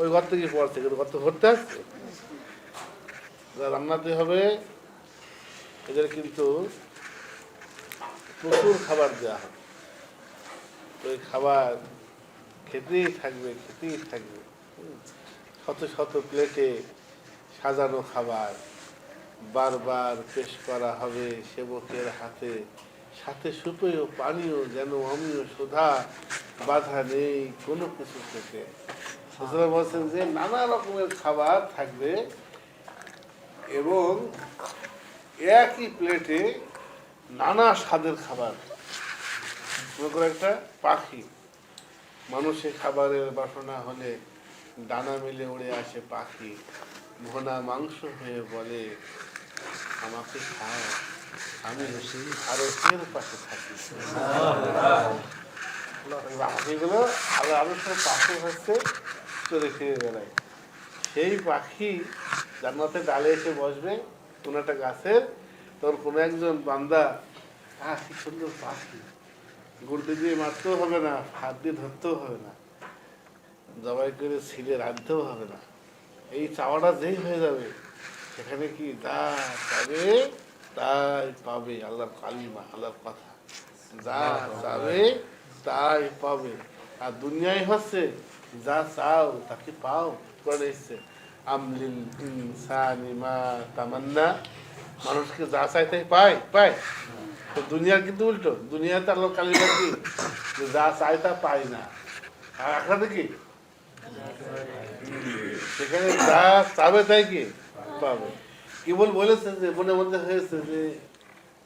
ওই ঘর থেকে পড়ছে, কিন্তু গর্ত ভরতে আসছে। রান্নাতে হবে, এদের কিন্তু প্রচুর খাবার দেওয়া হবে, ওই খাবার খেতেই থাকবে, খেতেই থাকবে, শত শত প্লেটে সাজানো খাবার বারবার পেশ করা হবে সেবকের হাতে, সাথে সুপেয় পানীয়, যেন অমীয় সুধা, বাধা নেই কোনো কিছু থেকে। বলছেন যে নানা রকমের খাবার থাকবে, এবং একই প্লেটে নানা স্বাদের খাবার। মনে করে একটা পাখি, মানুষের খাবারের বাসনা হলে ডানা মেলে উড়ে আসে পাখি, ভোনা মাংস হয়ে বলে আমাকে খাও, আমি আরো এর পাশে থাকি। ওই পাখিগুলো আলো আলোর সব পাখি হচ্ছে চলে ফিরে বেড়ায়। সেই পাখি জান্নাতে ডালে এসে বসবে কোনো একটা গাছের, তখন কোনো একজন বান্দা, কি সুন্দর পাখি, গুড়তে দিয়ে মারতেও হবে না, হাত দিয়ে ধরতেও হবে না, জবাই করে ছিলে রাঁধতেও হবে না, এই চাওয়াটা যেই হয়ে যাবে সেখানে কি যা চাবে তাই পাবে। আল্লাহর কালিমা, আল্লাহর কথা, যা চাবে তাই পাবে। আর দুনিয়ায় হচ্ছে যা চাও তাকে পাও করে এসছে। আমলিল ইনসানি মা তামান্না, মানুষকে যা চাই তাই পায় পায়। তো দুনিয়ার কিন্তু উল্টো, দুনিয়াতে আল্লাহর কালিমা কি যে যা চাই তা পায় না। আর আখড়াতে কি সেখানে যা চাবে তাই কি পাবে। কেবল বলেছে যে মনের মধ্যে হয়েছে যে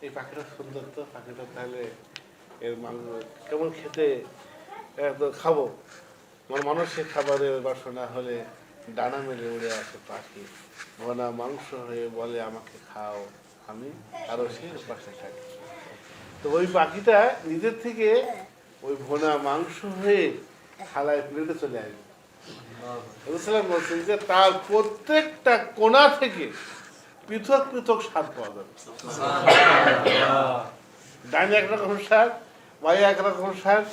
এই পাখিটা সুন্দর, তো পাখিটা তাহলে এর মাংস কেমন খেতে, তো খাবো। মানুষের খাবারের বাসনা হলে ডানা মেলে উড়ে আসে পাখি, ভোনা মাংস হয়ে বলে আমাকে খাও, আমি আরো সে পাশে থাকি। তো ওই পাখিটা নিজের থেকে ওই ভোনা মাংস হয়ে থালায় প্লেটে চলে আসবে। বলছেন যে তার প্রত্যেকটা কোণা থেকে পৃথক পৃথক স্বাদ পাওয়া যাবে। ডাইনে একরকম স্বাদ, বাই একরকম স্বাদ,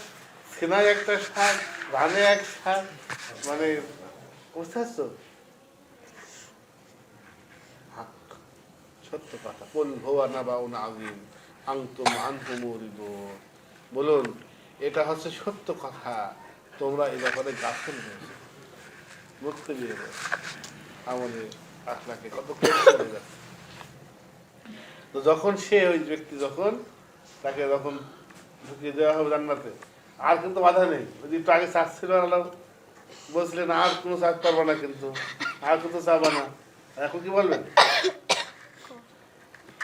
সেনায় একটা স্বাদ, রানে এক স্বাদ, মানে বুঝতে পারছো? সত্য কথা। বলুন, এটা হচ্ছে সত্য কথা, তোমরা এই ব্যাপারে গাফিল হয়েছে, মুক্তি দিয়ে দেয় আমাদের আখলাকে কত কষ্ট হয়ে যাচ্ছে। তো যখন সে ওই ব্যক্তি যখন তাকে যখন ঢুকিয়ে দেওয়া হবে জান্নাতে, আর কিন্তু বাধা নেই। যদি একটু আগে চাচ্ছিল আল্লাহ বলছিলেন আর কোনো চাপ পারবা না, কিন্তু আর কিন্তু চাবা না, এখন কি বলবেন?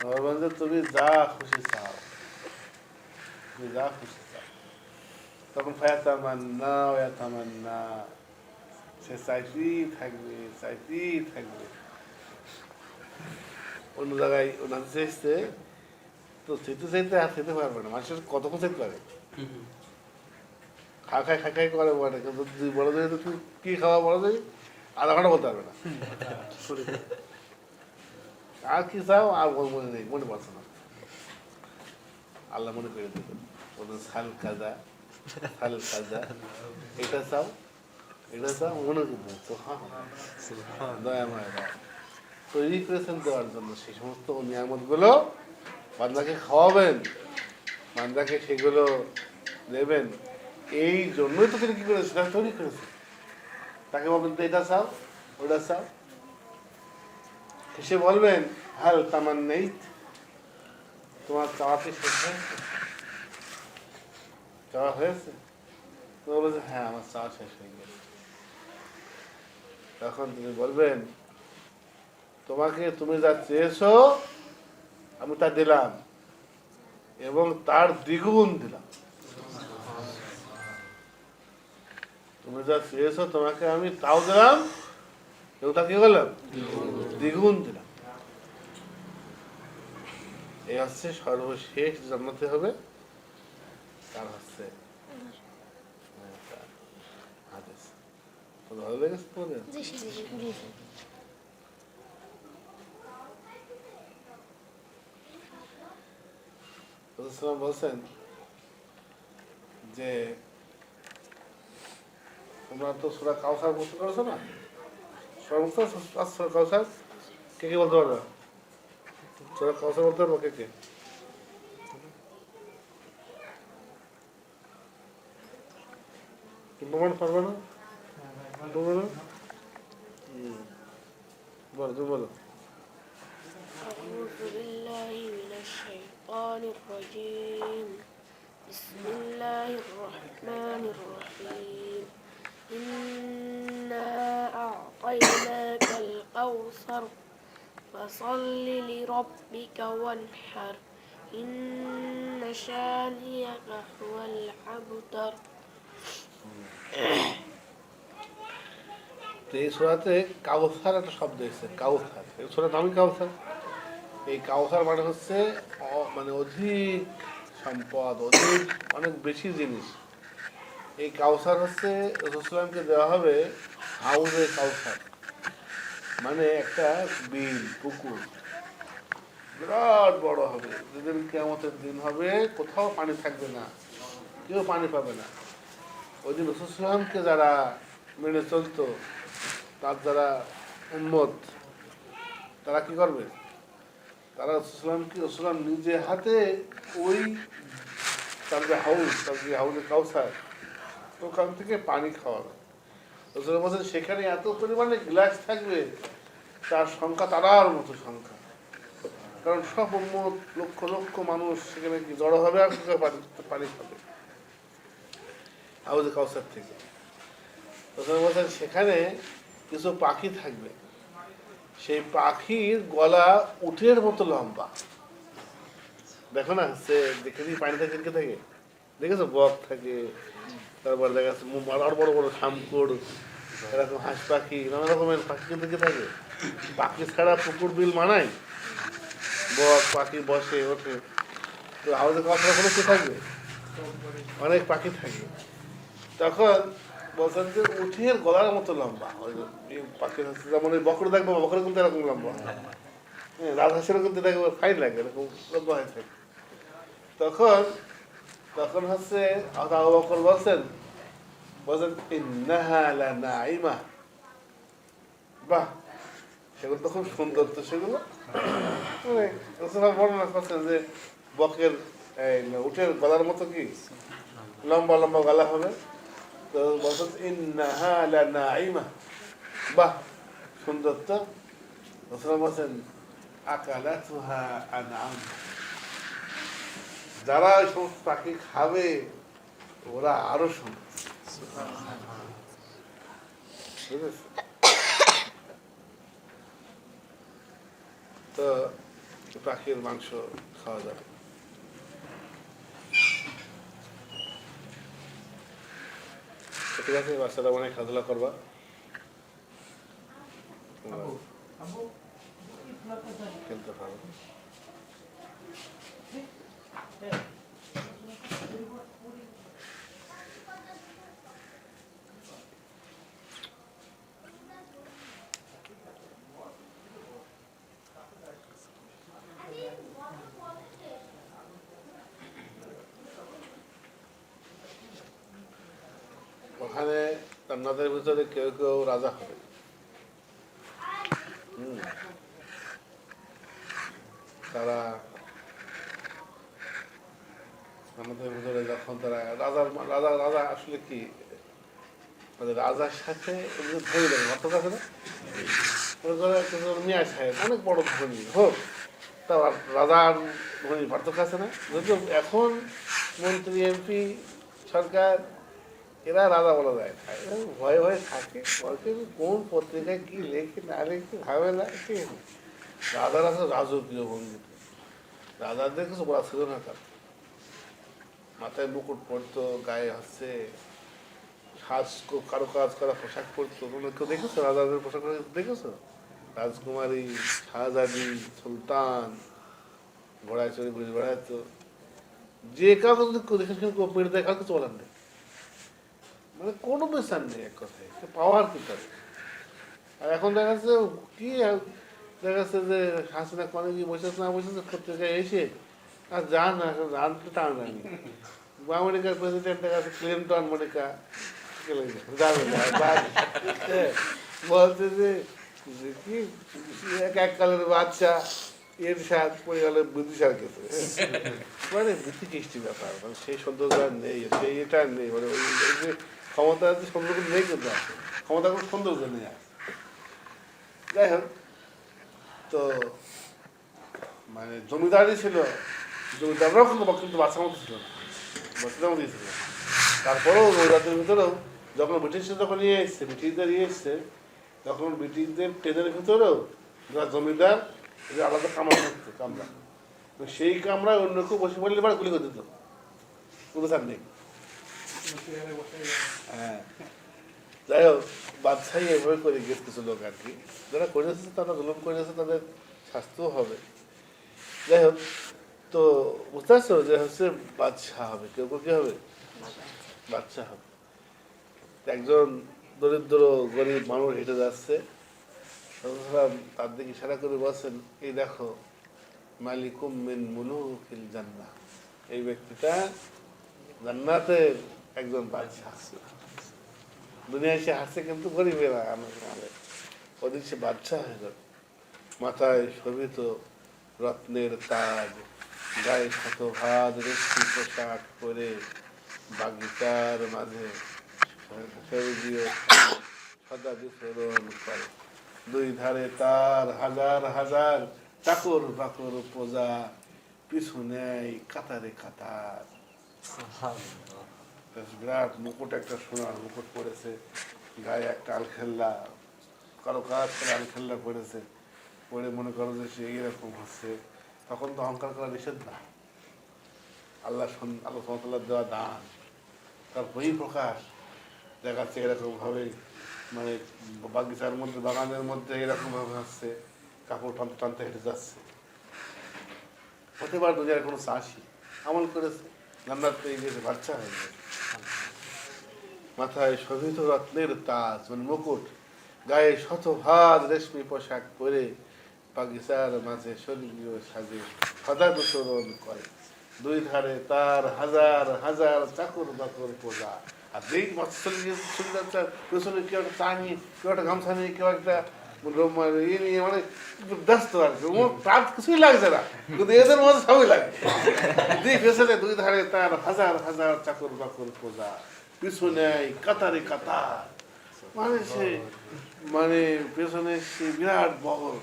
বলবেন যে তুমি যা খুশি চাও, তুমি যা খুশি চাও। তখন ফায়াতামান্না ওয়াতামান্না, সে চাইতেই থাকবে, চাইতেই থাকবে। অন্য জায়গায় ওনার চাইছে তো চাইতে চাইতে আর খেতে পারবে না। মানুষের কতক্ষণ চাইতে পারে, খাই খাই করে বলে, কিন্তু বড় জায়গায় তুমি কি খাওয়া বড় জায়গায় আধা ঘন্টা বলতে পারবে না। আর কি চাও আর মনে নেই, মনে পড়ছে না। আল্লাহ মনে করে দেবেন, বলুন সাল কাজা, সাল কাজা, এটা চাও, এটা চাও, মনে করবেন তো। হ্যাঁ, দয়াময় তৈরি করেছেন দেওয়ার জন্য সেই সমস্ত নিয়ামত গুলো বান্দাকে খাওয়াবেন, বান্দাকে সেগুলো দেবেন। এই জন্যই তো তিনি কি করেছেন, তৈরি করেছেন। তাকে বলবেন তো এটা চাও, ওটা চাও, সে বলবেন হাল তামান নেই, তোমার চাওয়াতে শেষ হয়েছে, চাওয়া হয়েছে? তো বলছে হ্যাঁ আমার চাওয়া শেষ হয়ে গেছে। তখন তুমি বলবেন তোমাকে তুমি যা চেয়েছো আমি তা দিলাম এবং তার দ্বিগুণ দিলাম। তুমি যা চেয়েছো তোমাকে আমি তাও দিলাম এবং তা কি বললাম, দ্বিগুণ দিলাম। এই হচ্ছে সর্বশেষ জান্নাতে হবে, তার হচ্ছে হাদিস। ভালো লেগেছে তোমাদের? বলছেন যে তোমরা তো সূরা কাউসার মুখস্থ করেছো না? সূরা কাউসার কে কে বলতে পারবে? সূরা কাউসার বলতে পারবো কে কে? প্রমাণ পারবে না? বলো, তুমি বলো। أعوذ بالله من الشيطان الرجيم. بسم الله الرحمن الرحيم. إنا أعطيناك الكوثر فصل لربك وانحر إن شانئك هو الأبتر. এই সূরাতে কাউসার একটা শব্দ এসেছে, কাউসার। এই সূরার নামই কাউসার। এই কাউসার মানে হচ্ছে মানে অধিক সম্পদ, অধিক অনেক বেশি জিনিস। এই কাউসার হচ্ছে রসুলামকে দেওয়া হবে হাউজে কাউসার, মানে একটা বিল পুকুর, বিরাট বড় হবে। যেদিন কিয়ামতের দিন হবে কোথাও পানি থাকবে না, কেউ পানি পাবে না। ওই দিন রসুলামকে যারা মেনে চলতো, তার যারা উম্মত, তারা কি করবে? তারা রসুলাম নিজে হাতে ওই তার যে হাউস, তার যে হাউজে কাউসার, ওখান থেকে পানি খাওয়াবে। রসুলের বলছেন সেখানে এত পরিমাণে গ্লাস থাকবে, তার সংখ্যা তারার মতো সংখ্যা। কারণ সব উম্মত, লক্ষ লক্ষ মানুষ সেখানে কি জড়ো হবে আর পানি খাবে হাউজে কাউসার থেকে। রসুলের বলছেন সেখানে কিছু পাখি থাকবে, সেই পাখির গলা উটের মতো লম্বা। দেখো না, সে দেখেছি পানি থাকে থেকে, দেখেছো বক থাকে, তারপর দেখা যাচ্ছে আরো বড় বড় শামকুড়, এরকম হাঁস পাখি, নানা রকমের পাখি থেকে থাকে। পাখি ছাড়া পুকুর বিল মানায়? বক পাখি বসে ওঠে, তো হাউজে কথা কোনো কি থাকবে? অনেক পাখি থাকে। তখন বলছেন যে উঠের গলার মতো লম্বা ওই পাখি হচ্ছে, যেমন ওই বকর দেখবো, বকরে কিন্তু এরকম লম্বা, হ্যাঁ, রাজহাঁসেরও কিন্তু দেখবো ফাইন লাগে, এরকম লম্বা হয়ে থাকে। তখন তখন হচ্ছে আবু বকর বলছেন ইন্নাহা লানাইমা, বাহ, সেগুলো তো খুব সুন্দর। তো সেগুলো মানে রাসূলুল্লাহ বর্ণনা করছেন যে বকের উটের গলার মতো কি লম্বা লম্বা গলা হবে। তো বলছেন ইন্নাহা লানাইমা, বাহ, সুন্দর। তো রাসূলুল্লাহ বলছেন আকালাতুহা আনআম, যারা ওই সমস্ত পাখি খাবে ওরা আরো সুন্দর। বুঝেছ? তো পাখির মাংস খাওয়া যাবে। ঠিক আছে, বাচ্চারা মনে খেলাধুলা করবা। খেলতে পারো। ওখানে জান্নাতের ভিতরে কেউ কেউ রাজা হবে। তারা জান্নাতের ভিতরে যখন তারা রাজা রাজা আসলে কি, মানে রাজার সাথে ধরে দেবে অর্থ আছে না, মিয়া সাহেব অনেক বড় ধনী হোক, তা রাজার ধনী পার্থক্য আছে না। যদিও এখন মন্ত্রী এমপি সরকার এরা রাজা বলা যায় না, ভয়ে ভয়ে থাকে, কোন পত্রিকায় কি লেখে না লেখে ভাবে না। কি রাজার আছে রাজকীয় ভঙ্গিতে, রাজাদের কিছু বলা ছিল না, তার মাথায় মুকুট পরতো, গায়ে হচ্ছে কারো কাজ করা পোশাক পরতো। তোমরা কেউ দেখেছো রাজাদের পোশাক দেখেছো? রাজকুমারী, শাহজাদি, সুলতান ঘোড়ায় চড়ে ঘুরে বেড়াতো। যে কাউকে যদি দেখে কেউ পেড়ে দেয়, কাউ কিছু বলার নেই, মানে কোনো বিচার নেই এক কথায়, পাওয়ার কি তার। আর এখন দেখা যাচ্ছে কি, দেখা যাচ্ছে যে হাসিনা কনে গিয়ে বসেছে না বসেছে পত্রিকায় এসে আর যান না জানতে টান জানি, আমেরিকার প্রেসিডেন্টের কাছে ক্লিনটন মনিকা যাবে না, বলছে যে কি এক কালের বাচ্চা এর সাথ পড়ে গেল বুদ্ধিসার ক্ষেত্রে, মানে বুদ্ধিকৃষ্টি ব্যাপার, মানে সেই সৌন্দর্য আর নেই, সেই এটা আর নেই, মানে ওই যে ক্ষমতা আছে সৌন্দর্য নেই, কিন্তু আছে ক্ষমতা কোনো সৌন্দর্য নেই আছে। যাই হোক, তো মানে জমিদারই ছিল, জমিদাররাও কিন্তু বাচ্চার মতো ছিল না, বাচ্চাদের মধ্যেই ছিল। তারপরেও নৈরাতের ভিতরেও যখন ব্রিটিশরা যখন নিয়ে এসছে, ব্রিটিশদের নিয়ে এসছে, তখন ব্রিটিশদের ট্রেনের ভিতরেও যারা জমিদার আলাদা কামরা থাকতো, কামরা, সেই কামরায় অন্য কেউ বসে পড়লে এবার গুলি করে দিত, কোনো স্যার নেই। হ্যাঁ, যাই হোক, বাদশাহী এভাবে করে গেছে কিছু লোক আর কি, যারা করেছে তারা জুলুম করেছে, তাদের শাস্তিও হবে। যাই হোক, তো বুঝতে পারছো যে হচ্ছে বাদশাহ হবে, কেউ কেউ কি হবে, বাদশাহ হবে। একজন দরিদ্র গরিব মানুষ হেঁটে যাচ্ছে, রাসূলুল্লাহ তার দিকে ইশারা করে বলছেন, এই দেখো মালিকুম মিন মুলুকিল জান্নাহ, এই ব্যক্তিটা জান্নাতের একজন বাদশাহ। দুনিয়ায় সে হাসছে কিন্তু গরিবেরা ওদিন সে বাদশাহ হয়ে যাবে। মাথায় শোভিত রত্নের তাজ, গায়ে শতভাগ রেশমি পোশাক পরে বাগিচার মাঝে স্বর্গীয় সদা বিচরণ করে। দুই ধারে তার হাজার হাজার চাকর বাকর প্রজা, পিছু নেয় কাতারে কাতার। বিরাট মুকুট, একটা সোনার মুকুট পড়েছে, গায়ে একটা আলখেল্লা, কারো কাজ করে আলখেল্লা পড়েছে, পড়ে মনে করো যে সে এইরকম হচ্ছে। তখন তো অহংকার করা নিষেধ না, আল্লাহ আল্লাহ দেওয়া দান, তার বই প্রকাশ দেখাচ্ছে এরকম ভাবে, মানে বাগিচার মধ্যে বাগানের মধ্যে এরকম ভাবে আসছে, কাপড় টানতে টানতে হেঁটে যাচ্ছে। হতে পারে দুনিয়ার কোনো চাষি আমল করেছে, জান্নাত পেয়ে গেছে, বাচ্চা হয়ে গেছে। মাথায় শোভিত রত্নের তাজ মানে মুকুট, গায়ে শতভাগ রেশমি পোশাক পরে বাগিচার মাঝে স্বর্গীয় সাজে সদা বিচরণ করে। দুই ধারে তার হাজার হাজার চাকর বাকর প্রজা। আর যেই মৎস্য পেছনে কেউ একটা চা নিয়ে, কেউ একটা গামছা নিয়ে, কেউ একটা ইয়ে নিয়ে, মানে ব্যস্ত আর কি, তার কিছুই লাগছে না, কিন্তু এদের মধ্যে সবই লাগে। পেছনে দুই ধারে তার হাজার হাজার চাকর বাকর প্রজা, পিছনে কাতারে কাতার, মানে সে মানে পেছনে সে বিরাট বহর,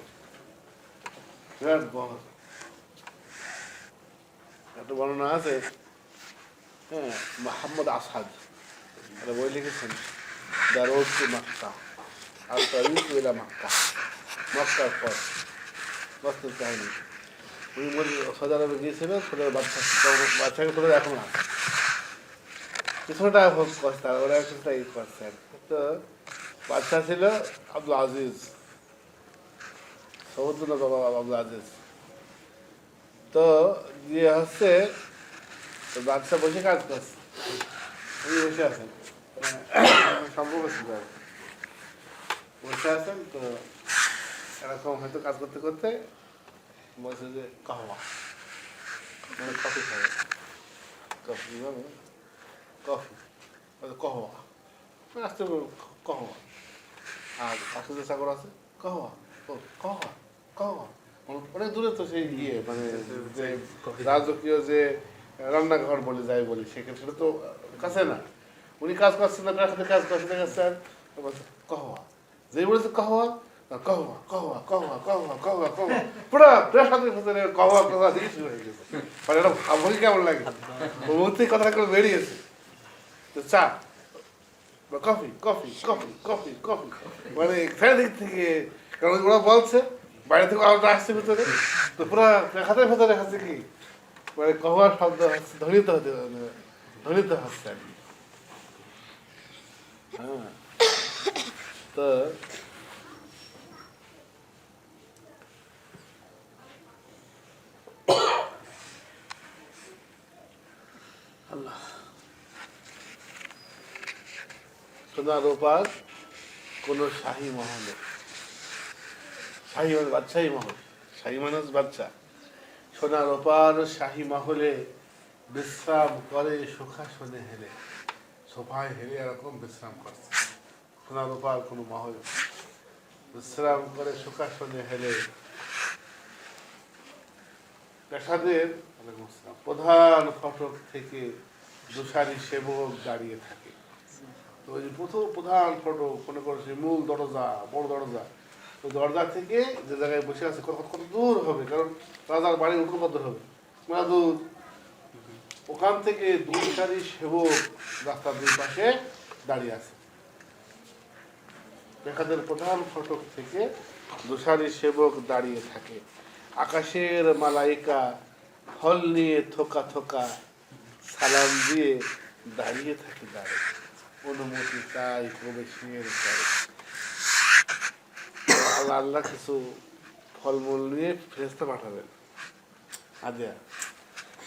বিরাট বহর। একটা বর্ণনা আছে, হ্যাঁ, মোহাম্মদ আসাদ একটা বই লিখেছেন, দ্য রোড টু মক্কা আর তরিক ইলা মক্কা, মক্কার পথ, বাস্তব কাহিনী। উনি সৌদি আরবে গিয়েছিলেন, ছোটের বাচ্চাকে ছোট এখন আছে কিছুটা করছে, ওরা কিছুটা ই করছেন। তো বাচ্চা ছিল আব্দুল আজিজ, সমুদ্র বাবা আব্দুল আজিজ। তো গিয়ে হচ্ছে বাচ্চা বসে কাজ করছে, উনি বসে আছেন, সম্পর্ক ছিল বসে আছেন। তো এরকম হয়তো কাজ করতে করতে বলছে যে কাহওয়া, মানে কফি খাবে, কফি মানে কফি, কাহওয়া আসতে কাহওয়া। আর পাশে যে সাগর আছে কাহওয়া, ও কাহওয়া কাহওয়া, অনেক দূরে তো সেই ইয়ে, মানে যে রাজকীয় যে রান্নাঘর বলে যাই বলি, সেখানে সেটা তো কাছে না। উনি কাজ করছেন না, তার সাথে কাজ করছেন, দেখাচ্ছেন কাহওয়া, যেই বলেছে কাহওয়া কাহওয়া কাহওয়া কাহওয়া কাহওয়া কাহওয়া কাহওয়া, পুরো সাথে সাথে কাহওয়া কাহওয়া দিয়ে শুরু হয়ে গেছে। মানে এটা ভাবি কেমন লাগে, ওর মধ্যে কথা করে বেরিয়েছে। তো চা, coffee coffee coffee coffee coffee, মানে চারিদিক থেকে, কারণ ওরা বলছে বাইরে থেকে আলাদা আসছে ভিতরে, তো পুরো খাতার ভেতরে হচ্ছে কি, মানে কহওয়ার শব্দ হচ্ছে ধ্বনিত হতে, ধ্বনিত হচ্ছে আর কি। হ্যাঁ, তো আল্লাহ সোনা রূপার কোন শাহী মহলে, শাহী মানে বাদশাহী মহল, শাহী মানুষ বাচ্চা, সোনা রূপার শাহী মহলে বিশ্রাম করে সুখাসনে হেলে, সোফায় হেলে এরকম বিশ্রাম করছে। সোনা রূপার কোনো মহল বিশ্রাম করে সুখাসনে হেলে, প্রাসাদের প্রধান ফটক থেকে দুসারি সেবক দাঁড়িয়ে থাকে। তো ওই প্রথম প্রধান ফটক মনে করছে মূল দরজা, বড় দরজা, ওই দরজা থেকে যে জায়গায় বসে আছে কত কত দূর হবে, কারণ রাজার বাড়ি উঠো কত হবে, মানে দূর, ওখান থেকে দুসারি সেবক রাস্তার দুই পাশে দাঁড়িয়ে আছে। প্রাসাদের প্রধান ফটক থেকে দুসারি সেবক দাঁড়িয়ে থাকে। আকাশের মালাইকা ফল নিয়ে থোকা থোকা সালাম দিয়ে দাঁড়িয়ে থাকে দাঁড়িয়ে, অনুমতি চাই প্রবেশের পরে। আল্লাহ আল্লাহ কিছু ফলমূল নিয়ে ফেরেশতা পাঠাবেন আদিয়া,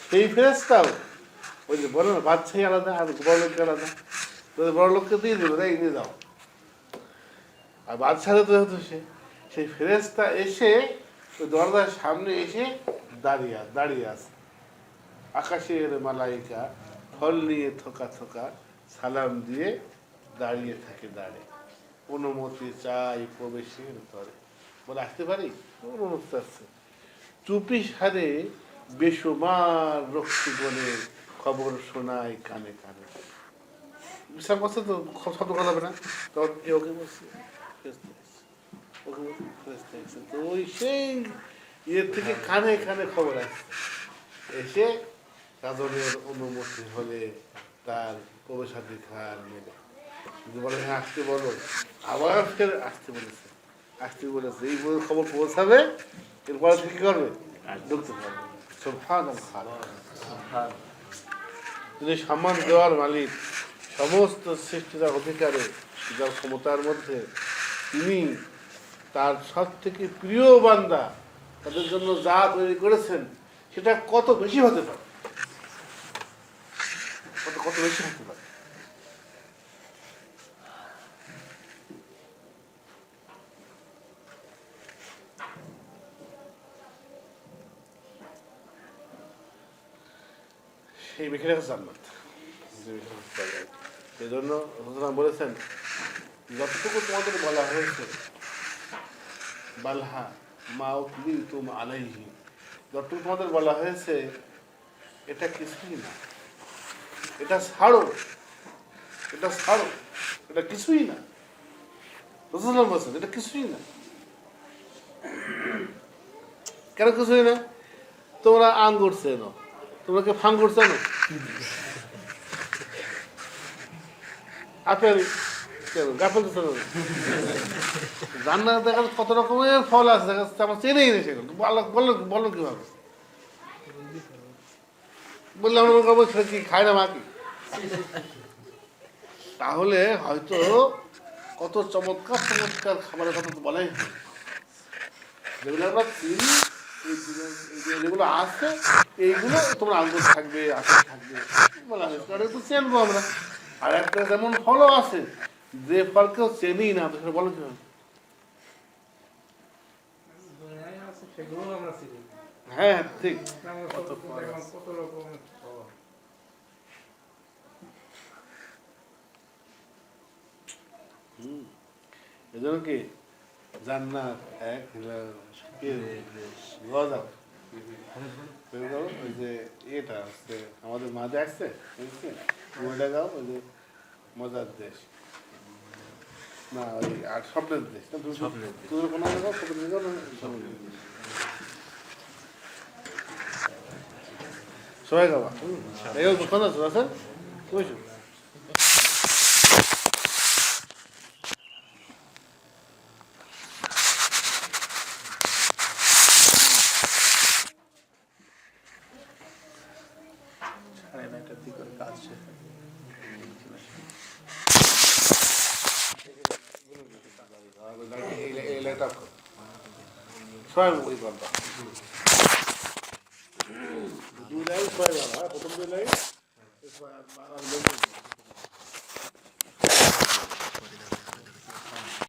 সেই ফেরেশতাও ওই যে বলে না বাদশাহী আলাদা আর বড়লোক আলাদা, তোদের বড় লোককে দিয়ে দেবে, তাই নিয়ে যাও। আর বাদশাহে তো হতো সেই ফেরেশতা এসে ওই দরজার সামনে এসে দাঁড়িয়ে আছে। আকাশের মালাইকা ফল নিয়ে থোকা থোকা সালাম দিয়ে দাঁড়িয়ে থাকে অনুমতি চাই প্রবেশের তরে। বলে আসতে পারি? অনুমতি আছে। চুপি সারে বেসুমার রক্ষী বলে খবর শোনায় কানে কানে। বিশ্বাস করছে তো, শব্দ করা যাবে না। তখন ওকে বলছে তো ওই সেই ইয়ের থেকে কানে কানে খবর আসছে, এসে কাজলের অনুমতি হলে তার প্রবেশাধিকার মেলে। যদি বলে হ্যাঁ আসতে বলো, আবার ফের আসতে বলেছে এই খবর পৌঁছাবে, এরপরে কি করবে? ঢুকতে পারবে। তিনি সম্মান দেওয়ার মালিক, সমস্ত সৃষ্টির অধিকারে, যার ক্ষমতার মধ্যে তিনি তার সব থেকে প্রিয় বান্দা তাদের জন্য যা তৈরি করেছেন সেটা কত বেশি হতে পারে, কত বেশি হতে পারে। সেই বেশি জান্নাত। এই জন্য বলেছেন যতটুকু তোমাদের বলা হয়েছে বালহা মাউতলি তুম আলাইহি, যতটুকু তোমাদের বলা হয়েছে এটা কিছুই না, এটা ছাড়ো, এটা কিছুই না। রসুলাম বলছেন এটা কিছুই না। কেন কিছুই না? তোমরা আঙ্গুর চেনো, তোমরা কি ফাঙ্গুর চেনো? আপেল চেনো, গাফেল তো চেনো। জান্নাতে দেখা যাচ্ছে কত রকমের ফল আছে, দেখা যাচ্ছে আমার চেনেই নেই সেগুলো। বলো কিভাবে? বললে আমরা সেটা কি খায় না মা কি? তাহলে হয়তো কত চমৎকার খাবারের কথা তো বলাই হয়, যেগুলো আমরা চিনি, যেগুলো আছে এইগুলো তোমার আঙ্গুর থাকবে, আপেল থাকবে, বলা হয়েছে তো চেনবো আমরা। আর একটা যেমন ফলও আছে যে ফলকেও চেনি না, তো সেটা বলো কিভাবে? হ্যাঁ ঠিক। এই জন্য কি জান্নাত এক ওই যে এটা হচ্ছে আমাদের মাঝে আসছে গাও, ওই যে মজার দেশ না, ওই আর স্বপ্নের দেশ না, কোনো সবাই গাওয়া এই কথা আছে বুঝছো? কাজ শেষ। ছয় ওই ঘন্টা দুই লাইন ছয় বার হয়, প্রথম দুই লাইন